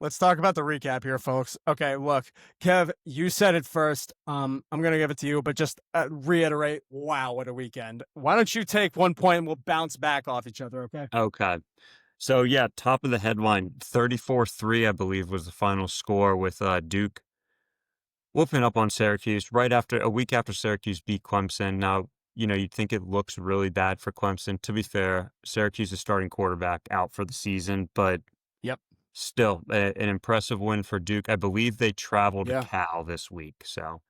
let's talk about the recap here, folks. Okay, look, Kev, you said it first. I'm gonna give it to you, but just reiterate. Wow, what a weekend! Why don't you take 1 point and we'll bounce back off each other? Okay. Okay. So yeah, top of the headline, 34-3, I believe, was the final score with Duke whooping up on Syracuse right after a week after Syracuse beat Clemson. Now, you'd think it looks really bad for Clemson. To be fair, Syracuse's starting quarterback out for the season, but Yep. still an impressive win for Duke. I believe they travel to Yeah. Cal this week. So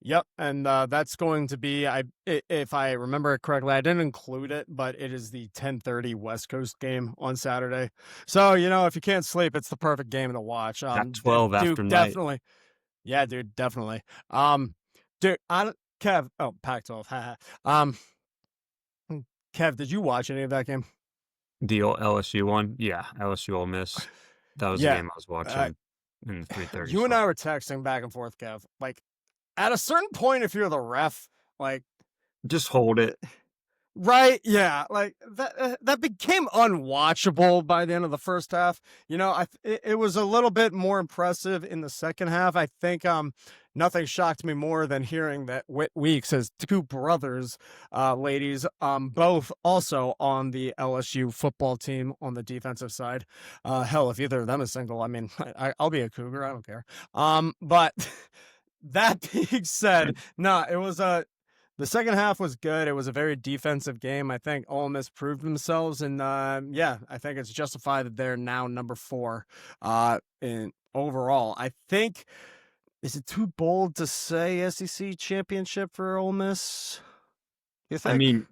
Yep, and that's going to be if I remember it correctly. I didn't include it, but it is the 10:30 West Coast game on Saturday. So if you can't sleep, it's the perfect game to watch. Pac-12 Duke after night. definitely, yeah, dude, definitely. Um, dude, Kev, oh, Pac-12, haha. Um, Kev, did you watch any of that game? The old LSU one, yeah, LSU Ole Miss. That was the Yeah, game I was uh, watching in the 3:30 you and I slot. were texting back and forth, Kev. Like at a certain point, if you're the ref, like. Just hold it. Right, yeah, like that became unwatchable by the end of the first half. It was a little bit more impressive in the second half. I think nothing shocked me more than hearing that Whit Weeks has two brothers, ladies, both also on the LSU football team on the defensive side. Hell, if either of them is single, I mean, I'll be a Cougar. I don't care. But that being said, no, it was a the second half was good. It was a very defensive game. I think Ole Miss proved themselves, and yeah, I think it's justified that they're now number 4 in overall. I think is it too bold to say SEC championship for Ole Miss? You I think? mean,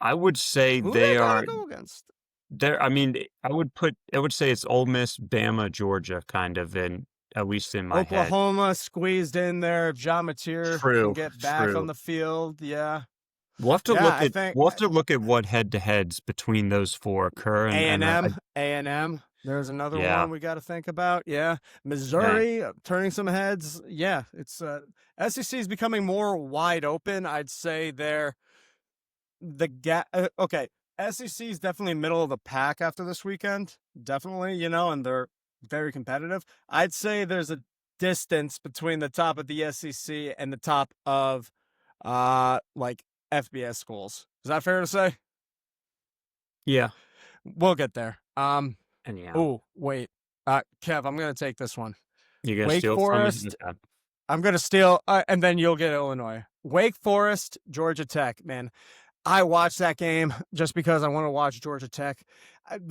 I would say Who they they gotta are go against? there. I mean, I would say it's Ole Miss, Bama, Georgia, kind of in at least in my head. Oklahoma squeezed in there. If John Mateer can True, get back on true. the field, yeah, We'll have to yeah. look I at think we'll have to look at what head-to-heads between those four occur, and A&M. There's another yeah, one we got to think about. Yeah, dang. Missouri turning some heads. Yeah, it's SEC is becoming more wide open. I'd say they're the gap. Okay, SEC is definitely middle of the pack after this weekend. Definitely, and they're very competitive. I'd say there's a distance between the top of the SEC and the top of like FBS schools. Is that fair to say? Yeah, We'll get there. and yeah. Oh, wait. Kev, I'm going to take this one. You gonna Wake steal from me? Forest. Okay. I'm going to steal, and then you'll get Illinois. Wake Forest, Georgia Tech. Man, I watched that game just because I want to watch Georgia Tech.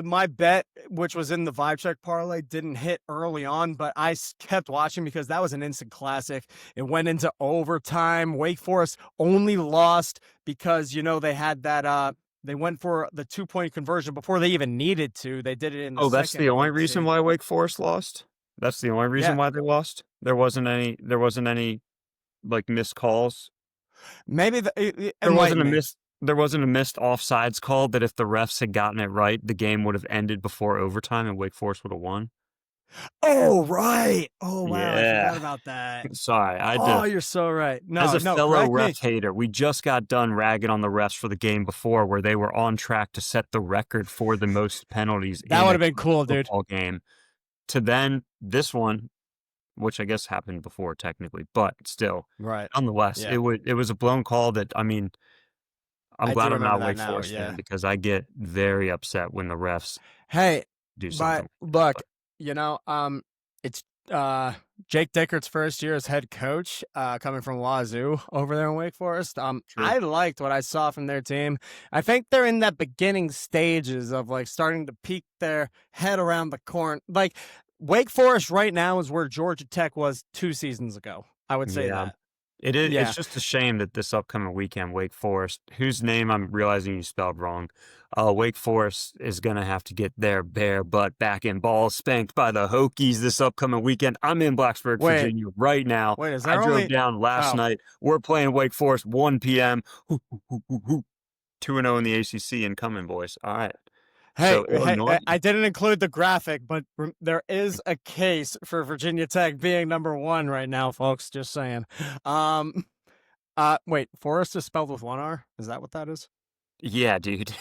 My bet, which was in the Vibe Check parlay, didn't hit early on, but I kept watching because that was an instant classic. It went into overtime. Wake Forest only lost because they had that. They went for the 2-point conversion before they even needed to. They did it in the Oh, that's second the only reason OT. why Wake Forest lost? That's the only reason Yeah, why they lost? There wasn't any, like, missed calls? maybe There wasn't enlighten a me. missed there wasn't a missed offsides call that if the refs had gotten it right, the game would have ended before overtime and Wake Forest would have won? Oh, right. Oh, wow. I Yeah. forgot about that. Sorry, I had Oh, to you're so right. as No, a no, fellow correct me. ref hater, we just got done ragging on the refs for the game before where they were on track to set the record for the most penalties That in would a have been college cool, dude. football game, to then this one, which I guess happened before technically, but still, Right. nonetheless, Yeah. it was a blown call that, I mean, I'm I glad do I'm not remember a that Wake now. Forest fan Yeah. because I get very upset when the refs Hey, do but something like that, look, but it's Jake Dickert's first year as head coach, coming from Wazoo over there in Wake Forest. true. I liked what I saw from their team. I think they're in that beginning stages of like starting to peek their head around the corner. Like Wake Forest right now is where Georgia Tech was 2 seasons ago. I would say Yeah. that. It's Yeah. just a shame that this upcoming weekend, Wake Forest, whose name I'm realizing you spelled wrong, Wake Forest is gonna have to get their bare butt back in balls spanked by the Hokies this upcoming weekend. I'm in Blacksburg, Wait, Virginia right now. wait, is I there drove only down last oh night. We're playing Wake Forest 1 p.m. 2-0 in the ACC incoming, boys. All right. Hey, So hey, Illinois, I didn't include the graphic, but there is a case for Virginia Tech being number 1 right now, folks. Just saying. Um, wait, Forest is spelled with 1 R. Is that what that is? yeah, dude.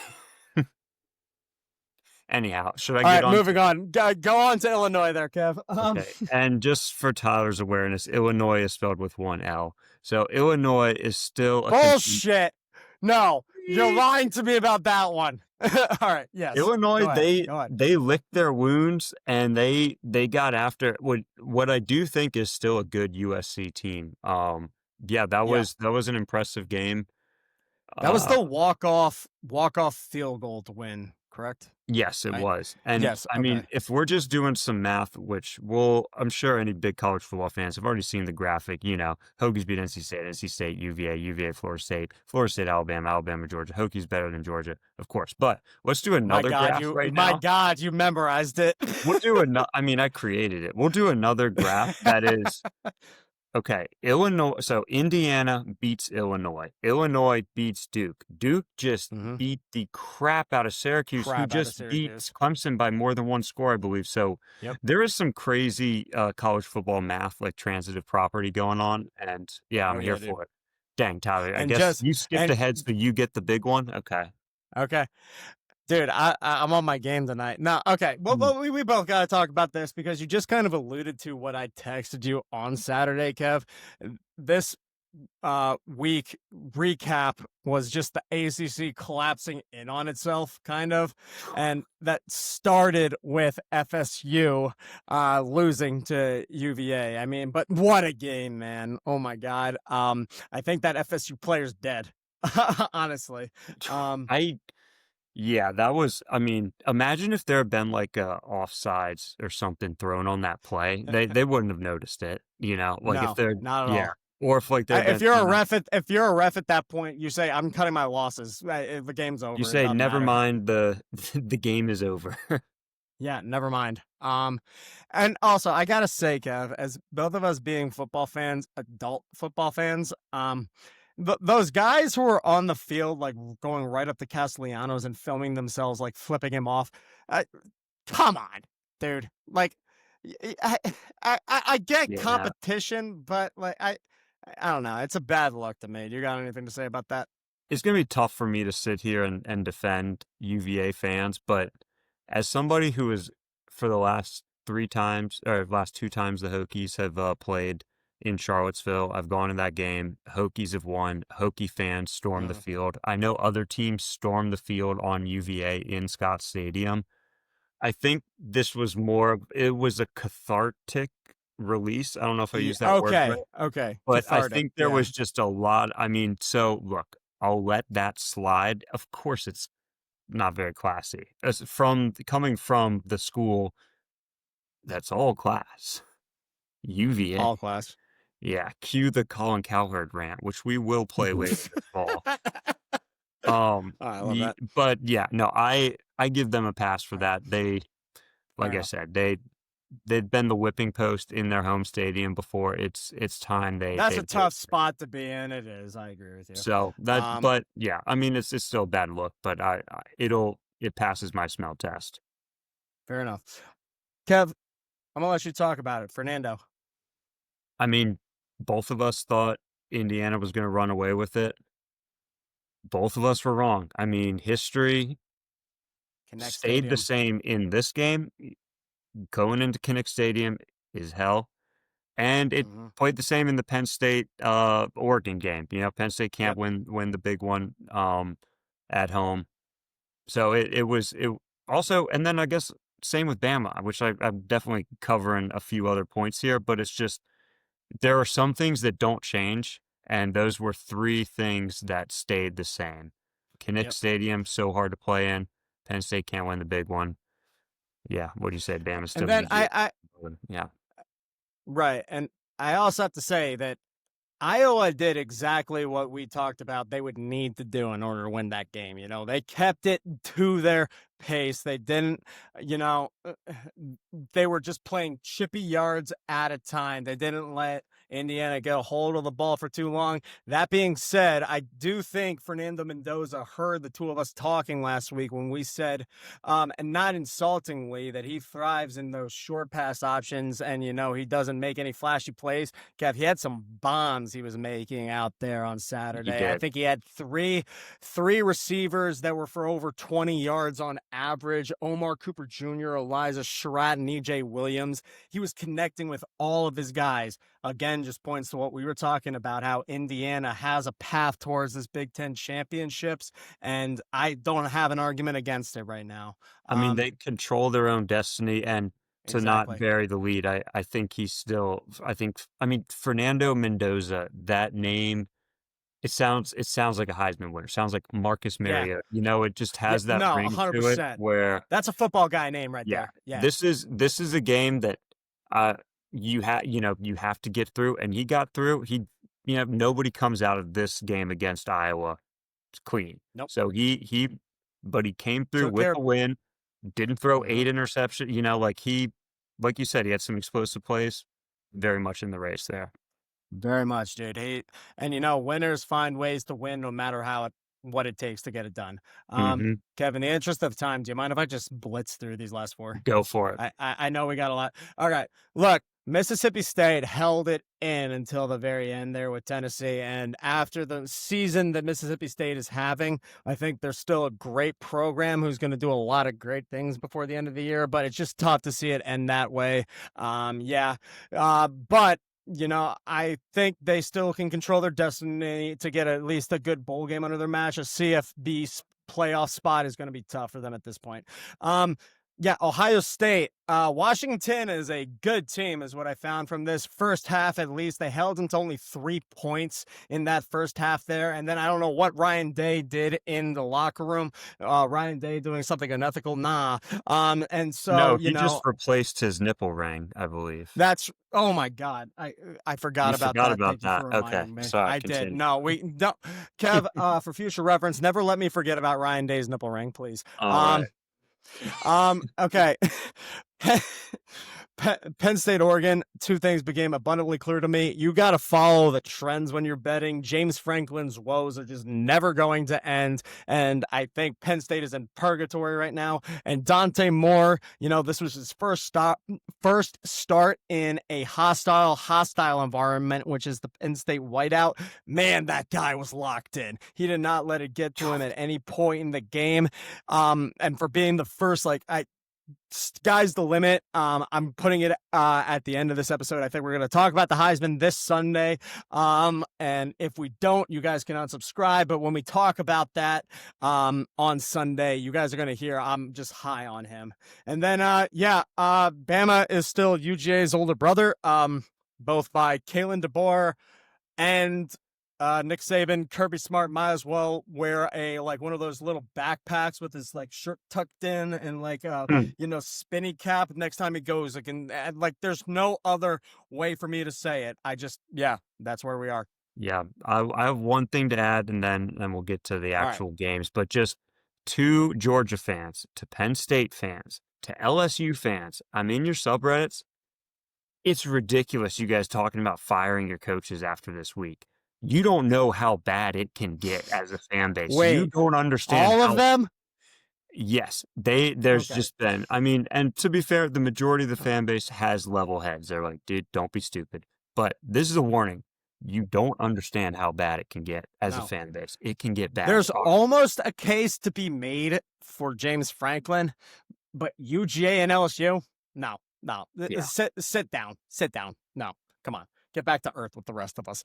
Anyhow, should I All get right, on? moving on. Go on to Illinois there, Kev. Okay. And just for Tyler's awareness, Illinois is spelled with one L. So Illinois is still a Bullshit. No, you're lying to me about that one. All right, yes. Illinois, Go ahead. Go ahead. they licked their wounds and they got after what I do think is still a good USC team. Yeah, that was an impressive game. That was the walk-off field goal to win, correct? Yes, it Right? was. And Yes, I mean, okay. if we're just doing some math, which I'm sure any big college football fans have already seen the graphic, Hokies beat NC State, UVA, Florida State, Alabama, Georgia. Hokies better than Georgia, of course. But let's do another graph right now. My God, you memorized it. We'll do another, I mean, I created it. We'll do another graph that is, okay, Illinois. So Indiana beats Illinois. Illinois beats Duke. Duke just beat the crap out of Syracuse, who just beat Clemson by more than one score, I believe. So there is some crazy college football math, like transitive property going on. And yeah, I'm here for it. Dang, Tyler, I guess you skipped ahead, so you get the big one. Okay. Okay. Dude, I'm on my game tonight. No, okay. Well, we both got to talk about this because you just kind of alluded to what I texted you on Saturday, Kev. This week recap was just the ACC collapsing in on itself, kind of. And that started with FSU losing to UVA. I mean, but what a game, man. Oh, my God. I think that FSU player's dead, honestly. Yeah, that was, I mean, imagine if there had been like offsides or something thrown on that play. They wouldn't have noticed it, like no, if they're not at all. Or if like if you're a ref at that point, you say, I'm cutting my losses. The game's over. You say, never mind, the game is over. Yeah, never mind. And also I gotta say, Kev, as both of us being football fans, adult football fans, those guys who were on the field, like going right up to Castellanos and filming themselves, like flipping him off. Come on, dude. Like, I get competition, but like, I don't know. It's a bad look to me. You got anything to say about that? It's going to be tough for me to sit here and defend UVA fans, but as somebody who is, for the last two times the Hokies have played in Charlottesville, I've gone to that game. Hokies have won. Hokie fans stormed the field. I know other teams stormed the field on UVA in Scott Stadium. I think this was it was a cathartic release. I don't know if I used that word right. Okay. But cathartic, I think there was just a lot. I mean, so look, I'll let that slide. Of course, it's not very classy. Coming from the school that's all class, UVA. All class. Yeah, cue the Colin Cowherd rant, which we will play later this fall. I love that. But yeah, no, I give them a pass for that. They, like I said, they'd been the whipping post in their home stadium before. It's time That's a tough spot to be in. It is. I agree with you. So that, but yeah, I mean, it's still a bad look, but it passes my smell test. Fair enough. Kev, I'm gonna let you talk about it. Fernando. I mean, both of us thought Indiana was going to run away with it. Both of us were wrong. I mean, history stayed the same in this game. Going into Kinnick Stadium is hell. And it played the same in the Penn State Oregon game. Penn State can't win the big one at home. So it was also, and then I guess same with Bama, which I'm definitely covering a few other points here, but it's just, there are some things that don't change, and those were three things that stayed the same. Kinnick Stadium, so hard to play in. Penn State can't win the big one. Yeah, what do you say, Bama? Still, and then right, and I also have to say that Iowa did exactly what we talked about they would need to do in order to win that game. They kept it to their pace. They didn't, they were just playing chippy yards at a time. They didn't let Indiana get a hold of the ball for too long. That being said, I do think Fernando Mendoza heard the two of us talking last week when we said, and not insultingly, that he thrives in those short pass options and, he doesn't make any flashy plays. Kev, he had some bombs he was making out there on He Saturday. I did. think he had three receivers that were for over 20 yards on average. Omar Cooper Jr., Elijah Sherratt, and EJ Williams. He was connecting with all of his guys. Again, just points to what we were talking about, how Indiana has a path towards this Big Ten championships, and I don't have an argument against it right now. I mean, they control their own destiny, and to not Exactly. bury the lead, I think he's still. I mean, Fernando Mendoza. That name, it sounds like a Heisman winner. Sounds like Marcus Yeah. Mariota. It just Yeah, has that no, ring to it 100%. where That's a football guy name right yeah, there. Yeah. this is a game that you have to get through, and he got through. Nobody comes out of this game against Iowa clean. Nope. So but he came through Took with care- the win. Didn't throw Mhm. 8 interceptions. Like you said, he had some explosive plays. Very much in the race there. Very much, dude. Winners find ways to win no matter what it takes to get it done. Mhm. Kevin, in the interest of time, do you mind if I just blitz through these last four? Go for it. I know we got a lot. All right. Look, Mississippi State held it in until the very end there with Tennessee. And after the season that Mississippi State is having, I think they're still a great program who's going to do a lot of great things before the end of the year. But it's just tough to see it end that way. But I think they still can control their destiny to get at least a good bowl game under their match. A CFB playoff spot is going to be tough for them at this point. Ohio State. Washington is a good team, is what I found from this first half. At least they held them to only 3 points in that first half there. And then I don't know what Ryan Day did in the locker room. Ryan Day doing something unethical. Nah. And so No, he just replaced his nipple ring, I believe. Oh my God. I forgot You about forgot that. about Thank you for that. Okay. reminding me. Sorry, I did. continue. No, we don't. Kev, for future reference, never let me forget about Ryan Day's nipple ring, please. All right. Okay. Penn State, Oregon, two things became abundantly clear to me. You got to follow the trends when you're betting. James Franklin's woes are just never going to end. And I think Penn State is in purgatory right now. And Dante Moore, this was his first start in a hostile environment, which is the Penn State whiteout. Man, that guy was locked in. He did not let it get to him at any point in the game. And for being the first, sky's the limit. I'm putting it at the end of this episode. I think we're going to talk about the Heisman this Sunday. And if we don't, you guys can unsubscribe. But when we talk about that on Sunday, you guys are going to hear I'm just high on him. And then, Bama is still UGA's older brother, both by Kalen DeBoer and Nick Saban. Kirby Smart might as well wear one of those little backpacks with his shirt tucked in and spinny cap next time he goes. There's no other way for me to say it. That's where we are. Yeah, I have one thing to add, and then we'll get to the actual games. But just to Georgia fans, to Penn State fans, to LSU fans, I'm in your subreddits. It's ridiculous you guys talking about firing your coaches after this week. You don't know how bad it can get as a fan base. Wait, you don't understand all of them? Yes, there's just been, and to be fair, the majority of the fan base has level heads. They're like, dude, don't be stupid. But this is a warning. You don't understand how bad it can get as a fan base. It can get bad. There's almost a case to be made for James Franklin, but UGA and LSU, no. Yeah. Sit down. No, come on. Get back to earth with the rest of us.